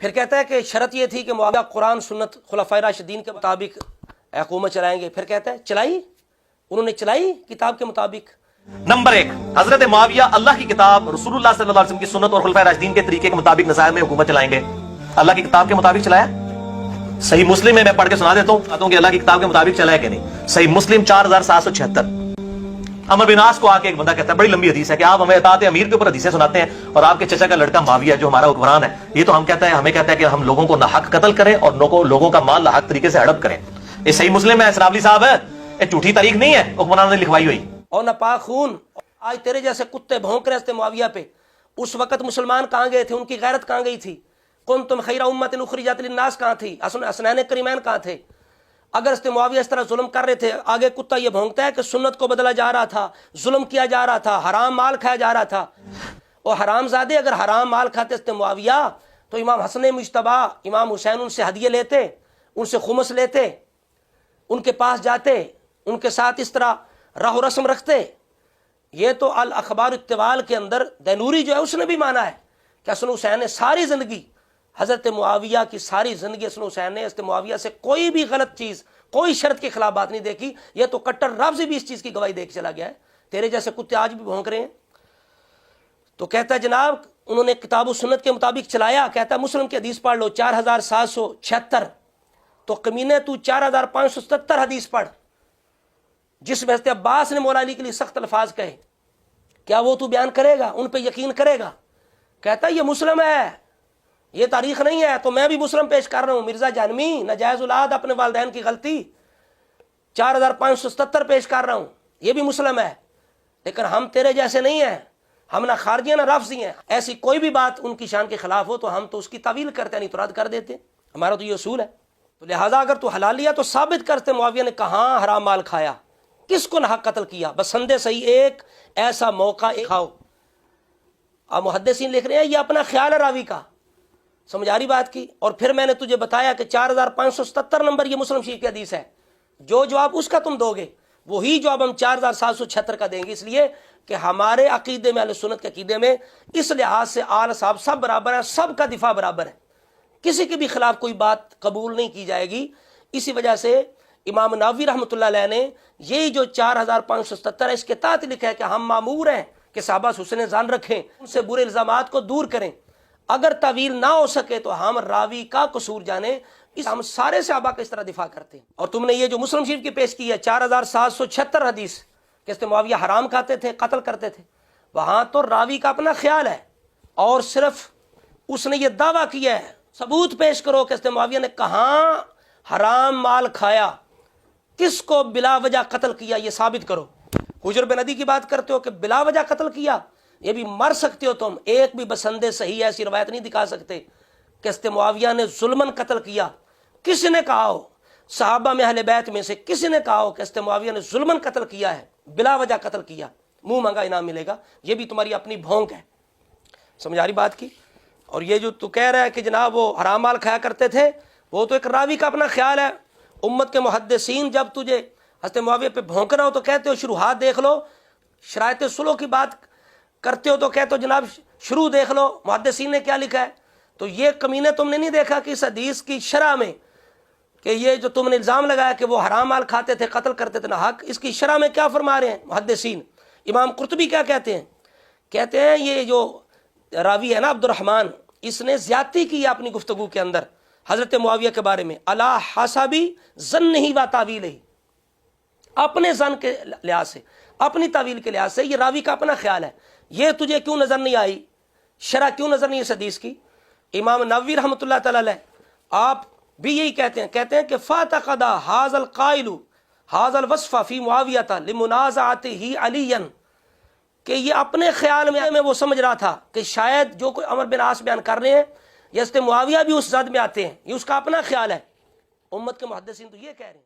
پھر کہتا ہے کہ شرط یہ تھی کہ معاویہ قرآن سنت خلفائے راشدین کے مطابق حکومت چلائیں گے. پھر کہتا ہے چلائی، انہوں نے چلائی کتاب کے مطابق. نمبر 1، حضرت معاویہ اللہ کی کتاب، رسول اللہ صلی اللہ علیہ وسلم کی سنت اور خلفائے راشدین کے طریقے کے مطابق نصائب میں حکومت چلائیں گے. اللہ کی کتاب کے مطابق چلایا؟ صحیح مسلم میں پڑھ کے سنا دیتا ہوں کہ اللہ کی کتاب کے مطابق چلایا کہ نہیں. صحیح مسلم 4776. عمر بن عاص کو آ کے ایک بندہ کہتا ہے، بڑی لمبی حدیث ہے کہ آپ ہمیں اطاعت امیر کے اوپر حدیثیں سناتے ہیں اور آپ کے چچا کا لڑکا معاویہ جو ہمارا حکمران ہے، یہ تو ہمیں کہتا ہے کہ ہم لوگوں کو ناحق قتل کریں اور لوگوں کا مال ناحق طریقے سے ہڑپ کریں. یہ صحیح مسلم ہے سراولی صاحب، یہ جھوٹی تاریخ نہیں ہے حکمران نے لکھوائی ہوئی. اور ناپاک خون آج تیرے جیسے کتے بھونک رہے تھے معاویہ پہ. اس وقت مسلمان کہاں گئے تھے؟ ان کی غیرت کہاں گئی تھی؟ کنتم خیر امت اخرجت للناس کہاں تھی؟ حسنین کریمین کہاں تھے؟ اگر معاویہ اس طرح ظلم کر رہے تھے، آگے کتا یہ بھونکتا ہے کہ سنت کو بدلا جا رہا تھا، ظلم کیا جا رہا تھا، حرام مال کھایا جا رہا تھا. اور حرام زادے اگر حرام مال کھاتے تھے معاویہ تو امام حسن مجتبی، امام حسین ان سے ہدیے لیتے، ان سے خمس لیتے، ان کے پاس جاتے، ان کے ساتھ اس طرح راہ و رسم رکھتے. یہ تو الاخبار الطوال کے اندر دینوری جو ہے اس نے بھی مانا ہے کہ حسن حسین نے ساری زندگی، حضرت معاویہ کی ساری زندگی حسن حسین نے حضرت معاویہ سے کوئی بھی غلط چیز، کوئی شرط کے خلاف بات نہیں دیکھی. یہ تو کٹر رافضی بھی اس چیز کی گواہی دے کے چلا گیا ہے. تیرے جیسے کتے آج بھی بھونک رہے ہیں. تو کہتا ہے جناب انہوں نے کتاب و سنت کے مطابق چلایا. کہتا ہے مسلم کی حدیث پڑھ لو 4776. تو کمینے تو 4577 حدیث پڑھ جس میں حضرت عباس نے مولا علی کے لیے سخت الفاظ کہے. کیا وہ تو بیان کرے گا؟ ان پہ یقین کرے گا؟ کہتا ہے یہ مسلم ہے، یہ تاریخ نہیں ہے. تو میں بھی مسلم پیش کر رہا ہوں. مرزا جانوی ناجائز اولاد، اپنے والدین کی غلطی، 4577 پیش کر رہا ہوں. یہ بھی مسلم ہے. لیکن ہم تیرے جیسے نہیں ہیں، ہم نہ خارجی ہیں نہ رافضی ہیں. ایسی کوئی بھی بات ان کی شان کے خلاف ہو تو ہم تو اس کی تعویل کرتے ہیں، نہیں تو رد کر دیتے. ہمارا تو یہ اصول ہے. تو لہٰذا اگر تو حلال لیا تو ثابت کرتے معاویہ نے کہاں حرام مال کھایا، کس کو ناحق قتل کیا. بسندے صحیح ایک ایسا موقع کھاؤ. اب محدثین لکھ رہے ہیں یہ اپنا خیال ہے راوی کا. سمجھ آ رہی بات کی؟ اور پھر میں نے تجھے بتایا کہ 4577 نمبر یہ مسلم شریف کی حدیث ہے. جو جواب اس کا تم دو گے وہی جواب ہم 4776 کا دیں گے. اس لیے کہ ہمارے عقیدے میں، اہل سنت کے عقیدے میں اس لحاظ سے آل صاحب سب برابر ہے، سب کا دفاع برابر ہے، کسی کے بھی خلاف کوئی بات قبول نہیں کی جائے گی. اسی وجہ سے امام نووی رحمۃ اللہ علیہ نے یہی جو 4577 ہے اس کے تحت لکھا ہے کہ ہم مامور ہیں کہ صحابہ سے حسن ظن رکھیں، ان سے برے الزامات کو دور کریں. اگر تعویل نہ ہو سکے تو ہم راوی کا قصور جانیں. ہم سارے صحابہ کا اس طرح دفاع کرتے ہیں. اور تم نے یہ جو مسلم شریف کی پیش کی ہے 4776 حدیث کہ اس معاویہ حرام کھاتے تھے، قتل کرتے تھے، وہاں تو راوی کا اپنا خیال ہے اور صرف اس نے یہ دعویٰ کیا ہے. ثبوت پیش کرو کہ اس معاویہ نے کہاں حرام مال کھایا، کس کو بلا وجہ قتل کیا، یہ ثابت کرو. حجر بن عدی کی بات کرتے ہو کہ بلا وجہ قتل کیا، یہ بھی مر سکتے ہو تم. ایک بھی بسندے صحیح ایسی روایت نہیں دکھا سکتے کہ حضرت معاویہ نے ظلمن قتل کیا. کسی نے کہا ہو صحابہ میں اہل بیت میں سے کسی نے کہا ہو کہ حضرت معاویہ نے ظلمن قتل کیا ہے، بلا وجہ قتل کیا، منہ مانگا انعام ملے گا. یہ بھی تمہاری اپنی بھونک ہے. سمجھ آ رہی بات کی؟ اور یہ جو تو کہہ رہا ہے کہ جناب وہ حرام مال کھایا کرتے تھے، وہ تو ایک راوی کا اپنا خیال ہے. امت کے محدثین جب تجھے حضرت معاویہ پہ بھونکنا ہو تو کہتے ہو شروحات دیکھ لو، شرائط سلو کی بات کرتے ہو تو کہتے ہو جناب شروع دیکھ لو محدثین نے کیا لکھا ہے. تو یہ کمینے تم نے نہیں دیکھا کہ اس حدیث کی شرح میں کہ یہ جو تم نے الزام لگایا کہ وہ حرام مال کھاتے تھے، قتل کرتے تھے ناحق، اس کی شرح میں کیا فرما رہے ہیں محدثین؟ امام قرطبی کیا کہتے ہیں؟ کہتے ہیں یہ جو راوی ہے نا عبد الرحمن، اس نے زیادتی کی ہے اپنی گفتگو کے اندر حضرت معاویہ کے بارے میں. علی حسبی ظنہ و تعویلہ، اپنے ظن کے لحاظ سے، اپنی تعویل کے لحاظ سے یہ راوی کا اپنا خیال ہے. یہ تجھے کیوں نظر نہیں آئی؟ شرح کیوں نظر نہیں اس حدیث کی؟ امام نووی رحمۃ اللہ تعالی علیہ آپ بھی یہی کہتے ہیں کہ فاعتقد ھذا القائل ھذا الوصف فی معاویہ لمنازعتہ علیا، کہ یہ اپنے خیال میں وہ سمجھ رہا تھا کہ شاید جو کوئی عمر بن عاص بیان کر رہے ہیں یا حضرت معاویہ بھی اس زد میں آتے ہیں، یہ اس کا اپنا خیال ہے. امت کے محدثین تو یہ کہہ رہے ہیں.